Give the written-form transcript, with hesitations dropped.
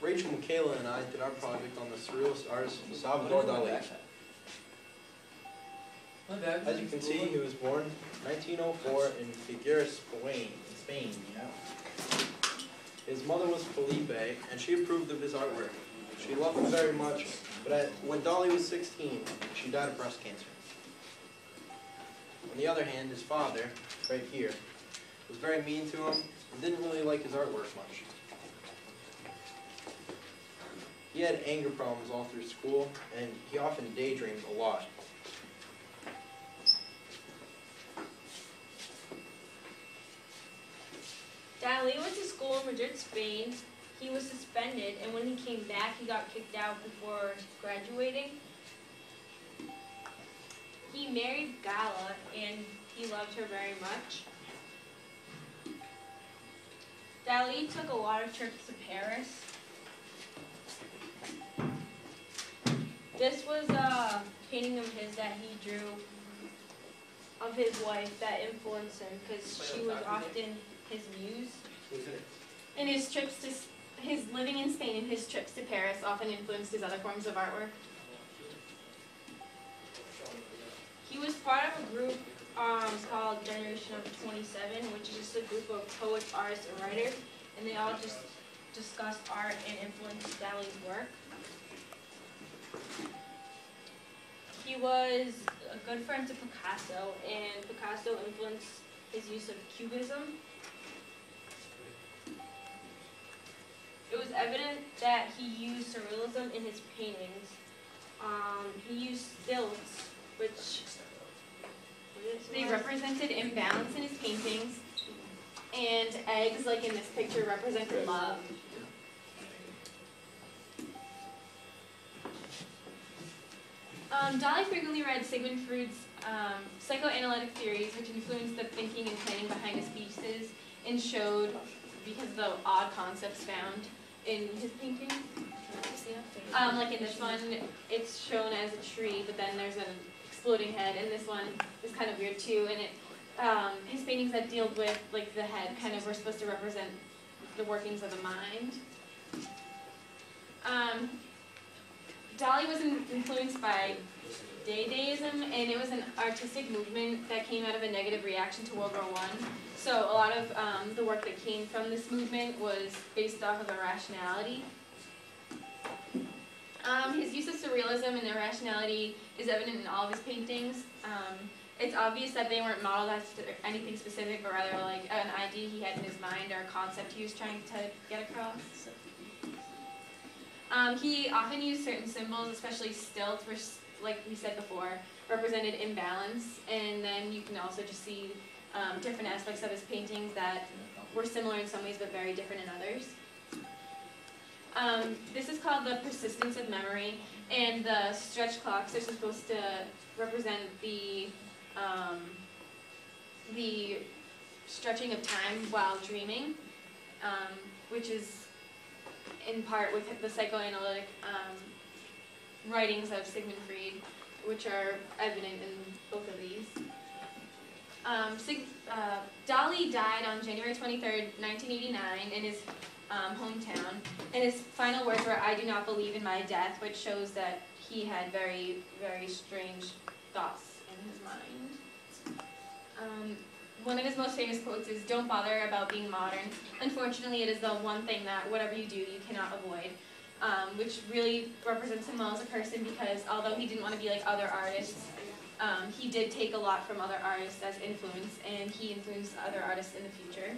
Rachel, Michaela, and I did our project on the surrealist artist Salvador Dali. As you can see, he was born 1904 in Figueres, Spain. His mother was Felipe, and she approved of his artwork. She loved him very much, but when Dali was 16, she died of breast cancer. On the other hand, his father, right here, was very mean to him and didn't really like his artwork much. He had anger problems all through school, and he often daydreamed a lot. Dali went to school in Madrid, Spain. He was suspended, and when he came back, he got kicked out before graduating. He married Gala, and he loved her very much. Dali took a lot of trips to Paris. This was a painting of his that he drew of his wife that influenced him, because she was often his muse. And his living in Spain and his trips to Paris often influenced his other forms of artwork. He was part of a group called Generation of 27, which is just a group of poets, artists, and writers, and they all just discussed art and influenced Dali's work. He was a good friend to Picasso, and Picasso influenced his use of Cubism. It was evident that he used surrealism in his paintings. He used stilts, which they represented imbalance in his paintings, and eggs, like in this picture, represented love. Dali frequently read Sigmund Freud's psychoanalytic theories, which influenced the thinking and planning behind his pieces, and showed, because of the odd concepts found in his paintings. Like in this one, it's shown as a tree, but then there's an exploding head, and this one is kind of weird too. And his paintings that deal with like the head kind of were supposed to represent the workings of the mind. Dali was influenced by Dadaism, and it was an artistic movement that came out of a negative reaction to World War I. So a lot of the work that came from this movement was based off of irrationality. His use of surrealism and irrationality is evident in all of his paintings. It's obvious that they weren't modeled after anything specific, but rather like an idea he had in his mind or a concept he was trying to get across. He often used certain symbols, especially stilts, which, like we said before, represented imbalance. And then you can also just see different aspects of his paintings that were similar in some ways but very different in others. This is called the persistence of memory, and the stretch clocks are supposed to represent the stretching of time while dreaming, which is in part with the psychoanalytic writings of Sigmund Freud, which are evident in both of these. Dali died on January 23rd, 1989 in his hometown, and his final words were, "I do not believe in my death," which shows that he had very, very strange thoughts in his mind. One of his most famous quotes is, "Don't bother about being modern. Unfortunately, it is the one thing that whatever you do, you cannot avoid," which really represents him well as a person, because although he didn't want to be like other artists, he did take a lot from other artists as influence, and he influenced other artists in the future.